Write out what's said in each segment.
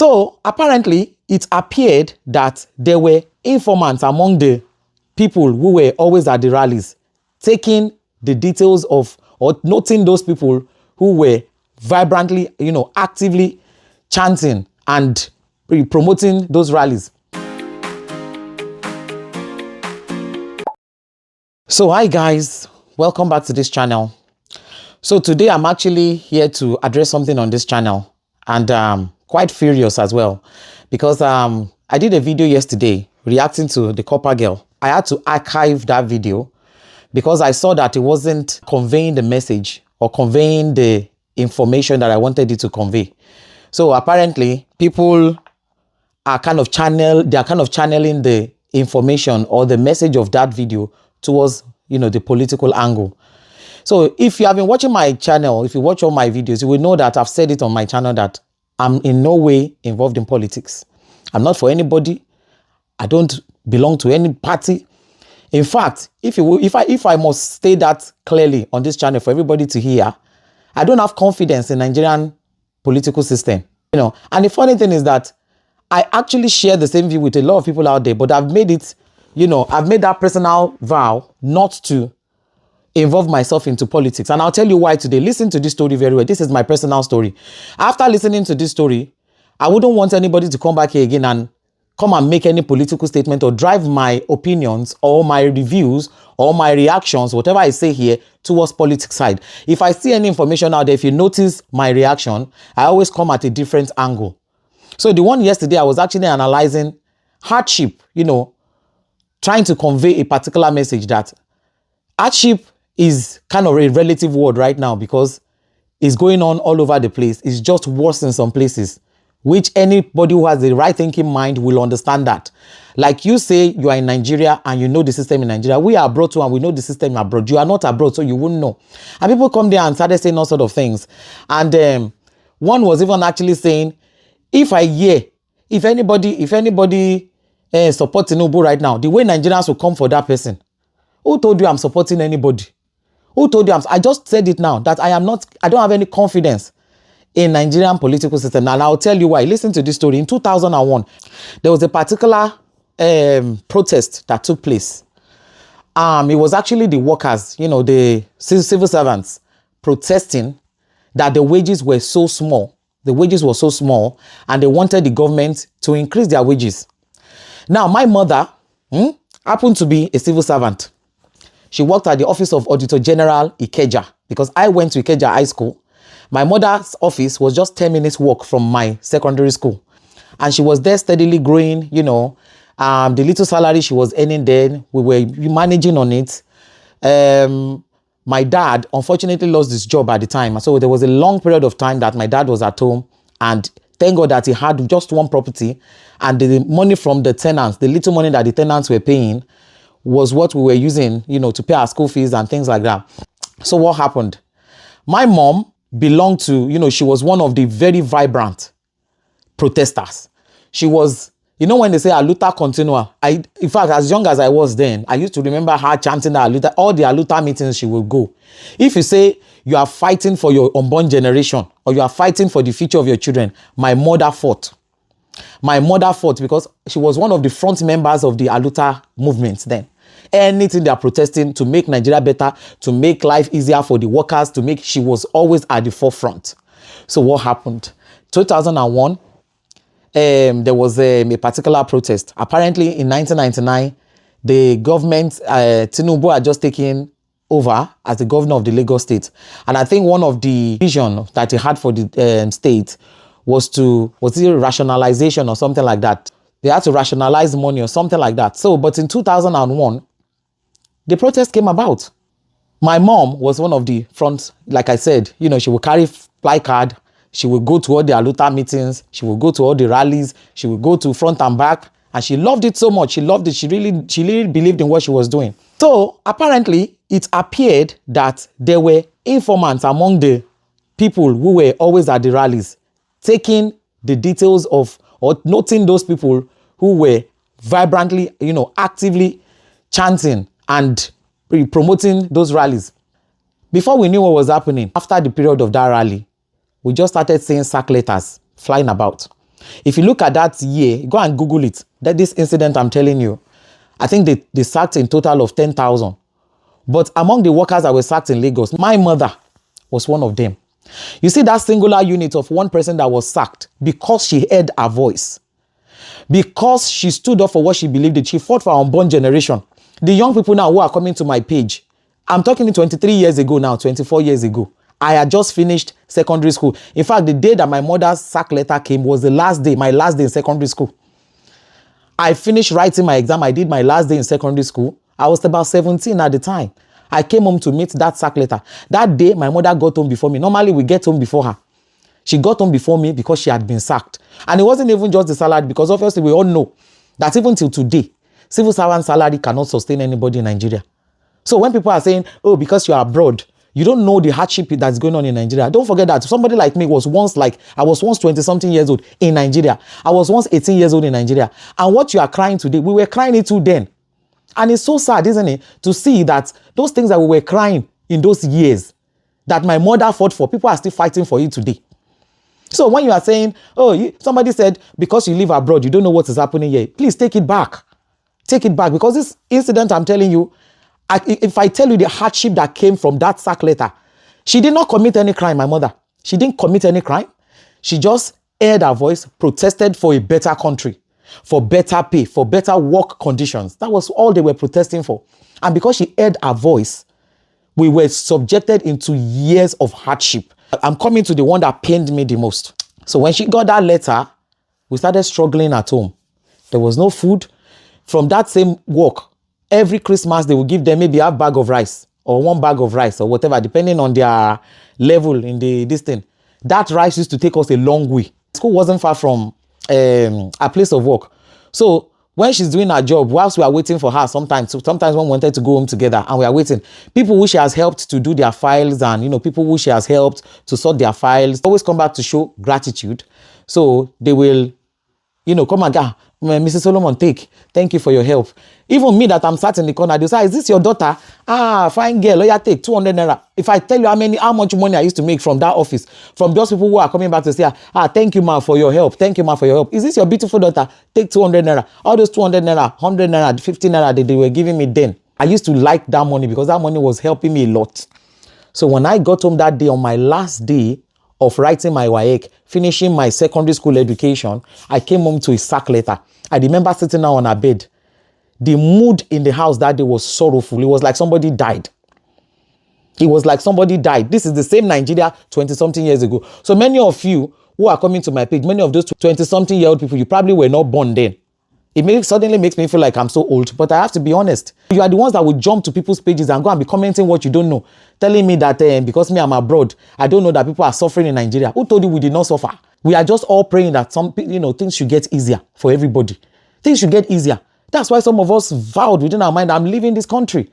So apparently it appeared that there were informants among the people who were always at the rallies, taking the details of or noting those people who were vibrantly, actively chanting and promoting those rallies. So hi guys, welcome back to this channel. So today I'm actually here to address something on this channel, and quite furious as well, because I did a video yesterday reacting to the copper girl. I had to archive that video because I saw that it wasn't conveying the message or conveying the information that I wanted it to convey. So apparently people are kind of channeling the information or the message of that video towards, the political angle. So if you have been watching my channel, if you watch all my videos, you will know that I've said it on my channel that I'm in no way involved in politics. I'm not for anybody. I don't belong to any party. In fact, if I must state that clearly on this channel for everybody to hear, I don't have confidence in Nigerian political system. And the funny thing is that I actually share the same view with a lot of people out there, but I've made it, I've made that personal vow not to involve myself into politics. And I'll tell you why today. Listen to this story very well. This is my personal story. After listening to this story, I wouldn't want anybody to come back here again and come and make any political statement or drive my opinions or my reviews or my reactions, whatever I say here, towards politics side. If I see any information out there, if you notice my reaction, I always come at a different angle. So the one yesterday, I was actually analyzing hardship, trying to convey a particular message that hardship is kind of a relative word right now because it's going on all over the place. It's just worse in some places, which anybody who has the right thinking mind will understand that. Like you say, you are in Nigeria and you know the system in Nigeria. We are abroad too and we know the system abroad. You are not abroad, so you wouldn't know. And people come there and started saying all sort of things. And one was even actually saying, if anybody supports Tinubu right now, the way Nigerians will come for that person. Who told you I'm supporting anybody? Who told you I just said it now that I don't have any confidence in Nigerian political system. And I'll tell you why. Listen to this story. In 2001, there was a particular protest that took place. It was actually the workers, the civil servants protesting that the wages were so small. The wages were so small and they wanted the government to increase their wages. Now, my mother happened to be a civil servant. She worked at the office of Auditor General Ikeja because I went to Ikeja High School. My mother's office was just 10 minutes walk from my secondary school. And she was there steadily growing, the little salary she was earning then, we were managing on it. My dad unfortunately lost his job at the time. So there was a long period of time that my dad was at home, and thank God that he had just one property, and the money from the tenants, the little money that the tenants were paying, was what we were using, to pay our school fees and things like that. So what happened? My mom belonged to, she was one of the very vibrant protesters. She was, when they say Aluta Continua, in fact, as young as I was then, I used to remember her chanting that Aluta, all the Aluta meetings she would go. If you say you are fighting for your unborn generation or you are fighting for the future of your children, my mother fought. My mother fought because she was one of the front members of the Aluta movement then. Anything they are protesting to make Nigeria better, to make life easier for the workers, she was always at the forefront. So what happened? 2001, there was a particular protest. Apparently in 1999, the government, Tinubu had just taken over as the governor of the Lagos state. And I think one of the vision that he had for the state was it rationalization or something like that. They had to rationalize money or something like that. So, but in 2001, the protest came about. My mom was one of the front, like I said, she would carry placard. She would go to all the Aluta meetings. She would go to all the rallies. She would go to front and back. And she loved it so much. She loved it. She really believed in what she was doing. So apparently it appeared that there were informants among the people who were always at the rallies, taking the details of or noting those people who were vibrantly, actively chanting and promoting those rallies. Before we knew what was happening, after the period of that rally, we just started seeing sack letters flying about. If you look at that year, go and Google it. That this incident I'm telling you, I think they sacked in total of 10,000. But among the workers that were sacked in Lagos, my mother was one of them. You see that singular unit of one person that was sacked because she heard her voice. Because she stood up for what she believed in. She fought for our unborn generation. The young people now who are coming to my page, I'm talking 23 years ago now, 24 years ago. I had just finished secondary school. In fact, the day that my mother's sack letter came was the last day, my last day in secondary school. I finished writing my exam. I did my last day in secondary school. I was about 17 at the time. I came home to meet that sack letter. That day, my mother got home before me. Normally, we get home before her. She got home before me because she had been sacked. And it wasn't even just the salary, because obviously we all know that even till today, civil servant salary cannot sustain anybody in Nigeria. So when people are saying, oh, because you are abroad, you don't know the hardship that's going on in Nigeria. Don't forget that somebody like me was once 20-something years old in Nigeria. I was once 18 years old in Nigeria. And what you are crying today, we were crying it too then. And it's so sad, isn't it, to see that those things that we were crying in those years, that my mother fought for, people are still fighting for it today. So when you are saying, oh, somebody said, because you live abroad, you don't know what is happening here, please take it back. Take it back, because this incident I'm telling you, if I tell you the hardship that came from that sack letter, she did not commit any crime, my mother. She didn't commit any crime. She just aired her voice, protested for a better country, for better pay, for better work conditions. That was all they were protesting for. And because she aired her voice, we were subjected into years of hardship. I'm coming to the one that pained me the most. So when she got that letter, we started struggling at home. There was no food. From that same work, every Christmas, they will give them maybe a bag of rice or one bag of rice or whatever, depending on their level in this thing. That rice used to take us a long way. School wasn't far from a place of work. So when she's doing her job, whilst we are waiting for her, sometimes when we wanted to go home together and we are waiting, people who she has helped to do their files and, people who she has helped to sort their files, always come back to show gratitude. So they will, come and go. Mrs. Solomon, thank you for your help. Even me that I'm sat in the corner, they say, is this your daughter? Fine girl, take 200 naira. If I tell you how much money I used to make from that office, from those people who are coming back to say, thank you, ma, for your help. Thank you, ma, for your help. Is this your beautiful daughter? Take 200 naira. All those 200 naira, 100 naira, 50 naira that they were giving me then. I used to like that money because that money was helping me a lot. So when I got home that day, on my last day of writing my WAEC, finishing my secondary school education, I came home to a sack letter. I remember sitting down on a bed. The mood in the house that day was sorrowful. It was like somebody died. It was like somebody died. This is the same Nigeria 20-something years ago. So many of you who are coming to my page, many of those 20-something-year-old people, you probably were not born then. It suddenly makes me feel like I'm so old. But I have to be honest. You are the ones that will jump to people's pages and go and be commenting what you don't know. Telling me that because me, I'm abroad, I don't know that people are suffering in Nigeria. Who told you we did not suffer? We are just all praying that things should get easier for everybody. Things should get easier. That's why some of us vowed within our mind, I'm leaving this country.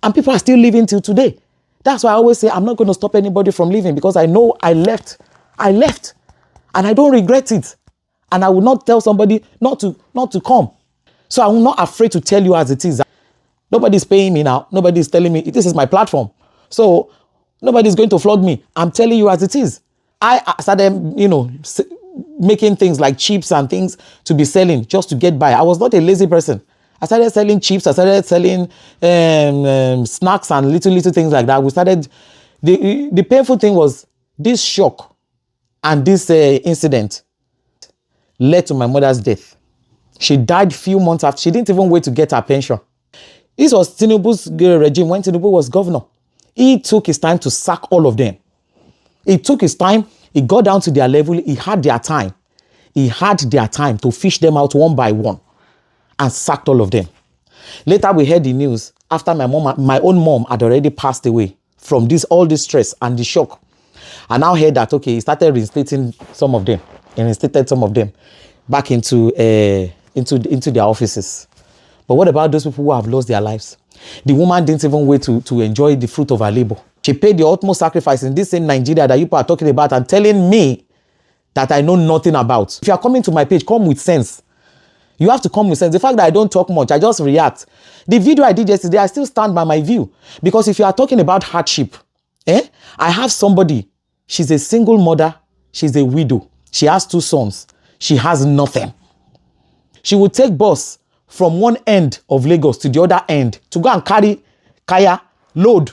And people are still living till today. That's why I always say, I'm not going to stop anybody from leaving, because I know I left. And I don't regret it. And I will not tell somebody not to come. So I'm not afraid to tell you as it is. Nobody's paying me now. Nobody's telling me, this is my platform. So nobody's going to flog me. I'm telling you as it is. I started, making things like chips and things to be selling just to get by. I was not a lazy person. I started selling chips. I started selling snacks and little things like that. We started. The painful thing was this shock and this incident led to my mother's death. She died few months after. She didn't even wait to get her pension. This was Tinubu's regime when Tinubu was governor. He took his time to sack all of them. He took his time. He got down to their level. He had their time. He had their time to fish them out one by one and sacked all of them. Later, we heard the news after my own mom had already passed away from all this stress and the shock. I now heard that, okay, he started reinstating some of them. He reinstated some of them back into their offices. But what about those people who have lost their lives? The woman didn't even wait to enjoy the fruit of her labor. She paid the utmost sacrifice in this same Nigeria that you people are talking about and telling me that I know nothing about. If you are coming to my page, come with sense. You have to come with sense. The fact that I don't talk much, I just react. The video I did yesterday, I still stand by my view. Because if you are talking about hardship, I have somebody, she's a single mother, she's a widow. She has 2 sons. she has nothing. She would take bus from one end of Lagos to the other end to go and carry kaya, load.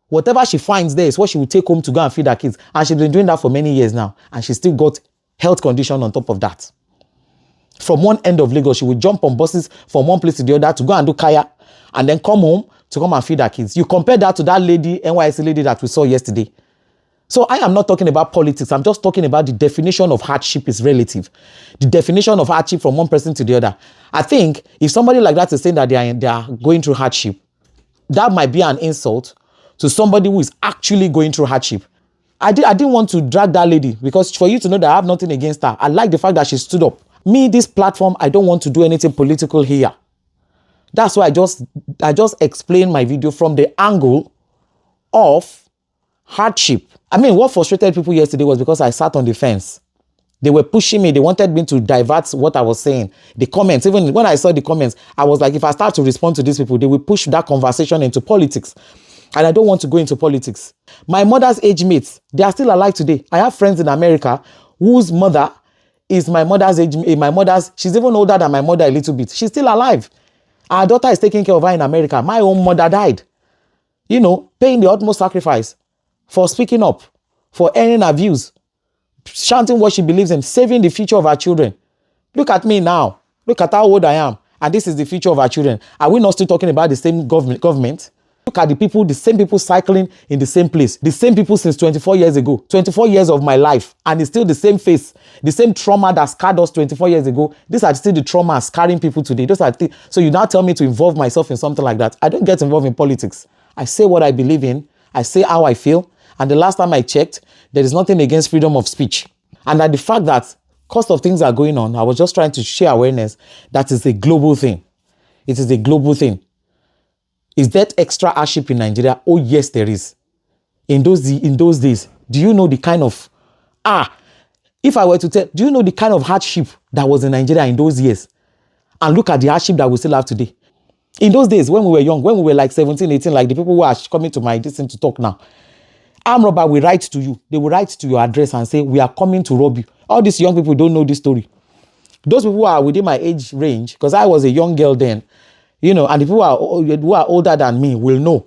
Whatever she finds there is what she will take home to go and feed her kids. And she's been doing that for many years now. And she still got health condition on top of that. From one end of Lagos, she would jump on buses from one place to the other to go and do kaya and then come home to come and feed her kids. You compare that to that lady, NYC lady that we saw yesterday. So I am not talking about politics. I'm just talking about the definition of hardship is relative. The definition of hardship from one person to the other. I think if somebody like that is saying that they are going through hardship, that might be an insult to somebody who is actually going through hardship. I didn't want to drag that lady because for you to know that I have nothing against her. I like the fact that she stood up. Me, this platform, I don't want to do anything political here. That's why I just explained my video from the angle of hardship. I mean, what frustrated people yesterday was because I sat on the fence. They were pushing me. They wanted me to divert what I was saying. The comments, even when I saw the comments, I was like, if I start to respond to these people, they will push that conversation into politics. And I don't want to go into politics. My mother's age mates, they are still alive today. I have friends in America whose mother is my mother's age. She's even older than my mother a little bit. She's still alive. Our daughter is taking care of her in America. My own mother died. You know, paying the utmost sacrifice for speaking up, for earning her views, chanting what she believes in, saving the future of her children. Look at me now. Look at how old I am. And this is the future of our children. Are we not still talking about the same government? Look at the same people cycling in the same place. The same people since 24 years ago. 24 years of my life. And it's still the same face. The same trauma that scarred us 24 years ago. These are still the trauma scarring people today. So you now tell me to involve myself in something like that. I don't get involved in politics. I say what I believe in. I say how I feel. And the last time I checked, there is nothing against freedom of speech. And that the fact that cost of things are going on, I was just trying to share awareness that is a global thing. It is a global thing. Is that extra hardship in Nigeria? Oh, yes, there is. In those days, do you know the kind of, if I were to tell, do you know the kind of hardship that was in Nigeria in those years? And look at the hardship that we still have today. In those days, when we were young, when we were like 17, 18, like the people who are coming to my distance to talk now, armed robber will write to you. They will write to your address and say, we are coming to rob you. All these young people don't know this story. Those people who are within my age range, because I was a young girl then, you know, and the people who are older than me will know.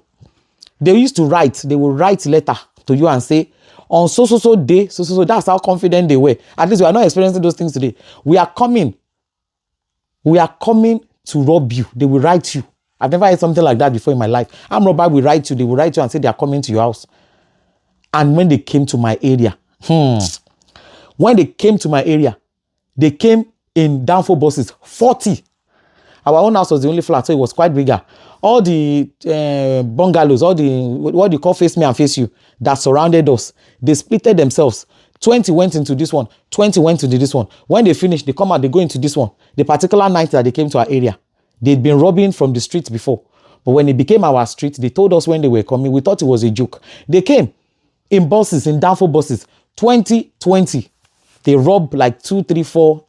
They used to write, they will write letter to you and say, on so day, so, that's how confident they were. At least we are not experiencing those things today. We are coming to rob you. They will write you. I've never heard something like that before in my life. Armed robber will write you. They will write you and say they are coming to your house. And when they came to my area, when they came to my area, they came in downfall buses, 40. Our own house was the only flat, so it was quite bigger. All the bungalows, all the, what you call face me and face you, that surrounded us, they splitted themselves. 20 went into this one, 20 went into this one. When they finished, they come out, they go into this one. The particular night that they came to our area, they'd been robbing from the streets before. But when it became our street, they told us when they were coming, we thought it was a joke. They came in buses, in downfall buses, 20. They robbed like 2, 3, 4,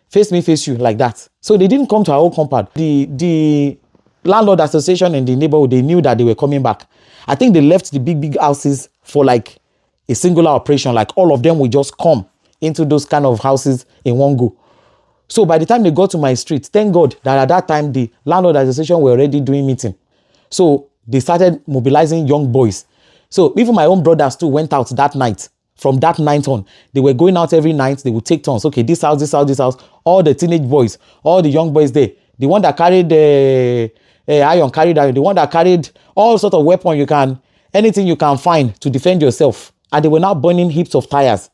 face me, face you, like that. So they didn't come to our own compound. The landlord association in the neighborhood, they knew that they were coming back. I think they left the big houses for like a singular operation. Like all of them would just come into those kind of houses in one go. So by the time they got to my street, thank God that at that time, the landlord association were already doing meeting. So they started mobilizing young boys. So even my own brothers too went out that night. From that night on, they were going out every night. They would take turns. Okay, this house. All the teenage boys, all the young boys there. The one that carried iron, carried iron. The one that carried all sort of weapon anything you can find to defend yourself. And they were now burning heaps of tires.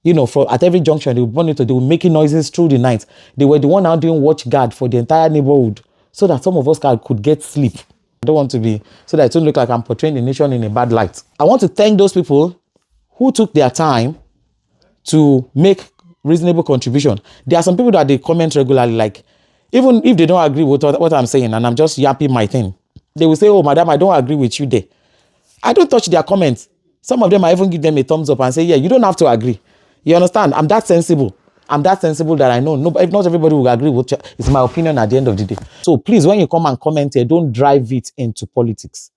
You know, at every junction, they would burn it. They were making noises through the night. They were the one now doing watch guard for the entire neighborhood, so that some of us could get sleep. I don't want to be, so that it won't look like I'm portraying the nation in a bad light. I want to thank those people who took their time to make reasonable contribution. There are some people that they comment regularly, like, even if they don't agree with what I'm saying and I'm just yapping my thing, they will say, oh, madam, I don't agree with you there. I don't touch their comments. Some of them, I even give them a thumbs up and say, yeah, you don't have to agree. You understand? I'm that sensible. I'm that sensible that I know. No, if not everybody will agree with you. It's my opinion at the end of the day. So please, when you come and comment here, don't drive it into politics.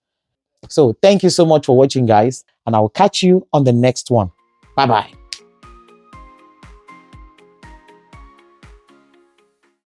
So thank you so much for watching, guys. And I will catch you on the next one. Bye-bye.